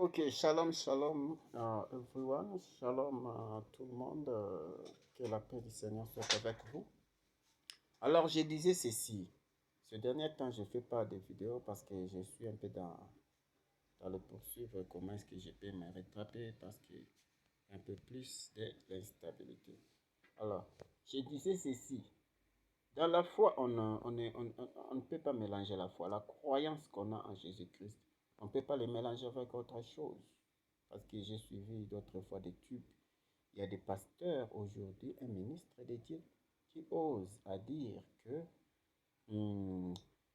Ok, shalom, shalom, everyone, shalom à tout le monde, que la paix du Seigneur soit avec vous. Alors, je disais ceci, ce dernier temps, je ne fais pas de vidéos parce que je suis un peu dans le poursuivre, comment est-ce que je peux me rattraper parce que un peu plus de l'instabilité. Alors, je disais ceci, dans la foi, on ne peut pas mélanger la foi, la croyance qu'on a en Jésus-Christ, on ne peut pas les mélanger avec autre chose. Parce que j'ai suivi d'autres fois des tubes. Il y a des pasteurs aujourd'hui, un ministre de Dieu, qui ose à dire que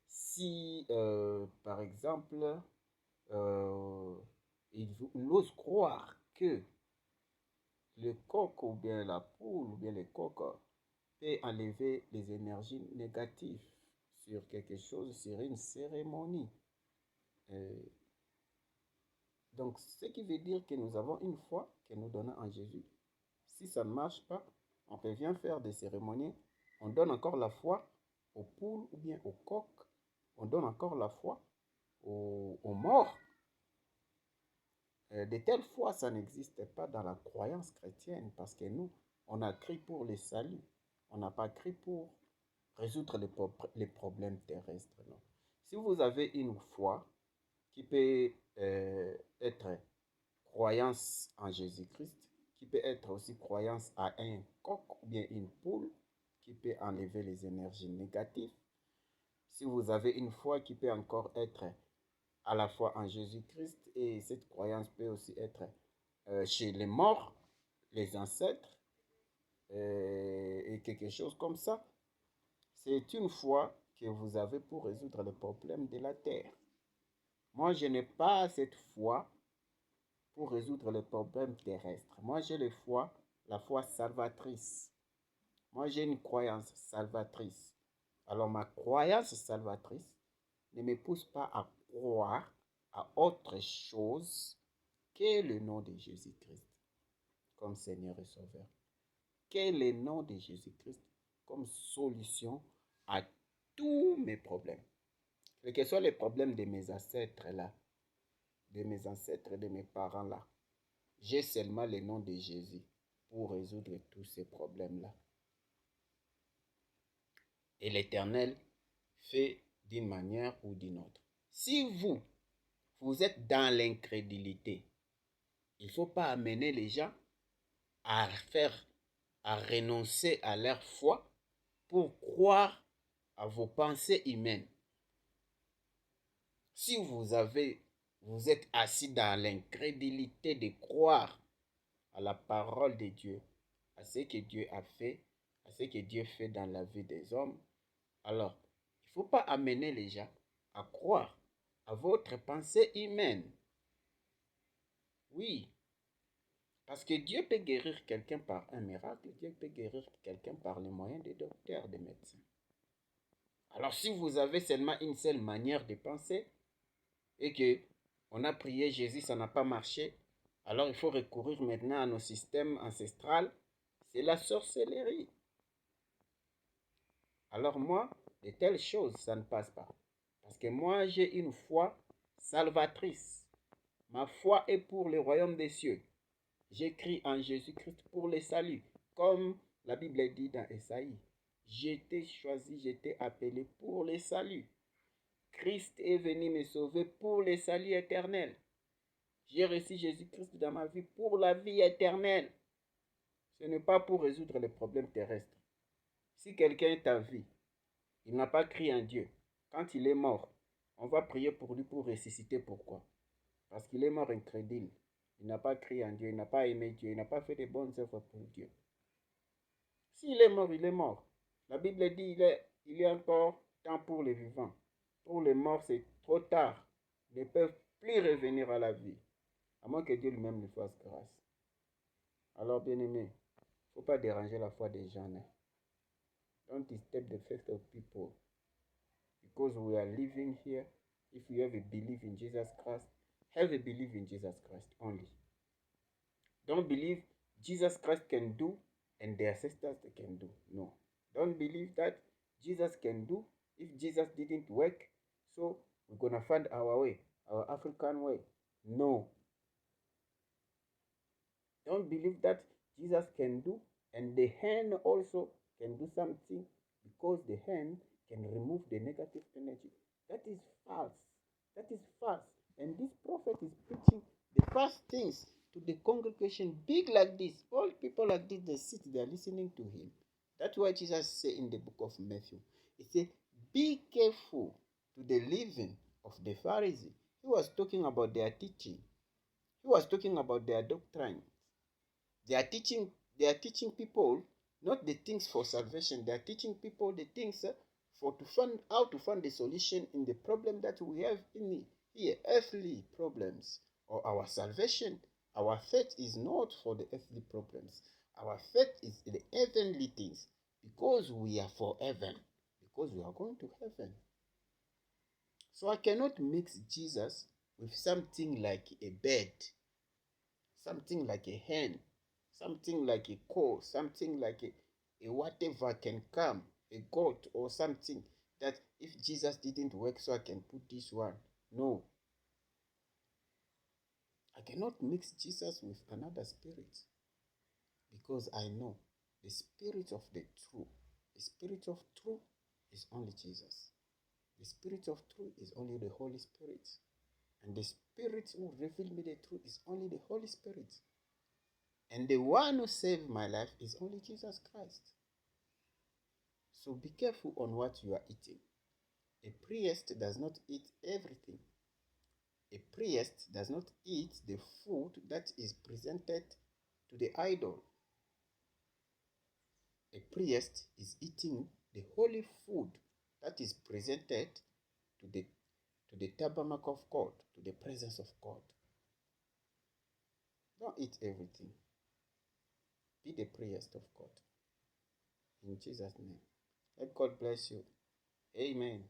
si, par exemple, euh, il ose croire que le coq ou bien la poule ou bien le coq peut enlever les énergies négatives sur quelque chose, sur une cérémonie. Euh, donc, ce qui veut dire que nous avons une foi que nous donnons en Jésus. Si ça ne marche pas, on revient faire des cérémonies. On donne encore la foi aux poules ou bien aux coqs. On donne encore la foi aux morts. De telle foi, ça n'existe pas dans la croyance chrétienne parce que nous, on a crié pour le salut. On n'a pas crié pour résoudre les problèmes terrestres. Non. Si vous avez une foi qui peut être croyance en Jésus-Christ, qui peut être aussi croyance à un coq ou bien une poule, qui peut enlever les énergies négatives. Si vous avez une foi qui peut encore être à la fois en Jésus-Christ, et cette croyance peut aussi être chez les morts, les ancêtres, et quelque chose comme ça, c'est une foi que vous avez pour résoudre les problèmes de la terre. Moi, je n'ai pas cette foi pour résoudre les problèmes terrestres. Moi, j'ai la foi salvatrice. Moi, j'ai une croyance salvatrice. Alors, ma croyance salvatrice ne me pousse pas à croire à autre chose que le nom de Jésus-Christ comme Seigneur et Sauveur. Quel est le nom de Jésus-Christ comme solution à tous mes problèmes. Quels que soient les problèmes de mes ancêtres là, de mes parents là, j'ai seulement le nom de Jésus pour résoudre tous ces problèmes-là. Et l'Éternel fait d'une manière ou d'une autre. Si vous êtes dans l'incrédulité, il ne faut pas amener les gens à renoncer à leur foi pour croire à vos pensées humaines. Si vous êtes assis dans l'incrédulité de croire à la parole de Dieu, à ce que Dieu a fait, à ce que Dieu fait dans la vie des hommes, alors il ne faut pas amener les gens à croire à votre pensée humaine. Oui, parce que Dieu peut guérir quelqu'un par un miracle, Dieu peut guérir quelqu'un par les moyens des docteurs, des médecins. Alors si vous avez seulement une seule manière de penser et que on a prié Jésus, ça n'a pas marché, alors il faut recourir maintenant à nos systèmes ancestraux, c'est la sorcellerie. Alors moi, de telles choses, ça ne passe pas. Parce que moi, j'ai une foi salvatrice. Ma foi est pour le royaume des cieux. J'écris en Jésus-Christ pour le salut. Comme la Bible dit dans Esaïe. J'étais choisi, j'étais appelé pour le salut. Christ est venu me sauver pour le salut éternel. J'ai reçu Jésus-Christ dans ma vie pour la vie éternelle. Ce n'est pas pour résoudre les problèmes terrestres. Si quelqu'un est en vie, il n'a pas crié en Dieu. Quand il est mort, on va prier pour lui pour ressusciter. Pourquoi? Parce qu'il est mort incrédule. Il n'a pas crié en Dieu, il n'a pas aimé Dieu, il n'a pas fait de bonnes œuvres pour Dieu. S'il est mort, il est mort. La Bible dit il y a encore temps pour les vivants. Pour les morts, c'est trop tard. Ils ne peuvent plus revenir à la vie. À moins que Dieu lui-même lui fasse grâce. Alors, bien-aimé, il ne faut pas déranger la foi des gens. Don't disturb the faith of people. Because we are living here, if you have a belief in Jesus Christ, have a belief in Jesus Christ only. Don't believe Jesus Christ can do and the ancestors they can do. No. Don't believe that Jesus can do if Jesus didn't work. So we're going to find our way, our African way. No. Don't believe that Jesus can do, and the hand also can do something, because the hand can remove the negative energy. That is false. That is false. And this prophet is preaching the first things to the congregation, big like this. All people like this, they sit, they are listening to him. That's why Jesus said in the book of Matthew, he said, be careful to the leaven of the Pharisees. He was talking about their teaching. He was talking about their doctrine. They are teaching people not the things for salvation. They are teaching people the things for to find how to find the solution in the problem that we have in here, earthly problems or our salvation. Our faith is not for the earthly problems. Our faith is in the heavenly things, because we are for heaven, because we are going to heaven. So I cannot mix Jesus with something like a bed, something like a hen, something like a cow, something like a whatever can come, a goat or something, that if Jesus didn't work, so I can put this one. No. I cannot mix Jesus with another spirit, because I know the spirit of the truth. The spirit of truth is only Jesus. The spirit of truth is only the Holy Spirit. And the spirit who revealed me the truth is only the Holy Spirit. And the one who saved my life is only Jesus Christ. So be careful on what you are eating. A priest does not eat everything. A priest does not eat the food that is presented to the idol. A priest is eating the holy food that is presented to the tabernacle of God, to the presence of God. Don't eat everything. Be the priest of God. In Jesus' name. Let God bless you. Amen.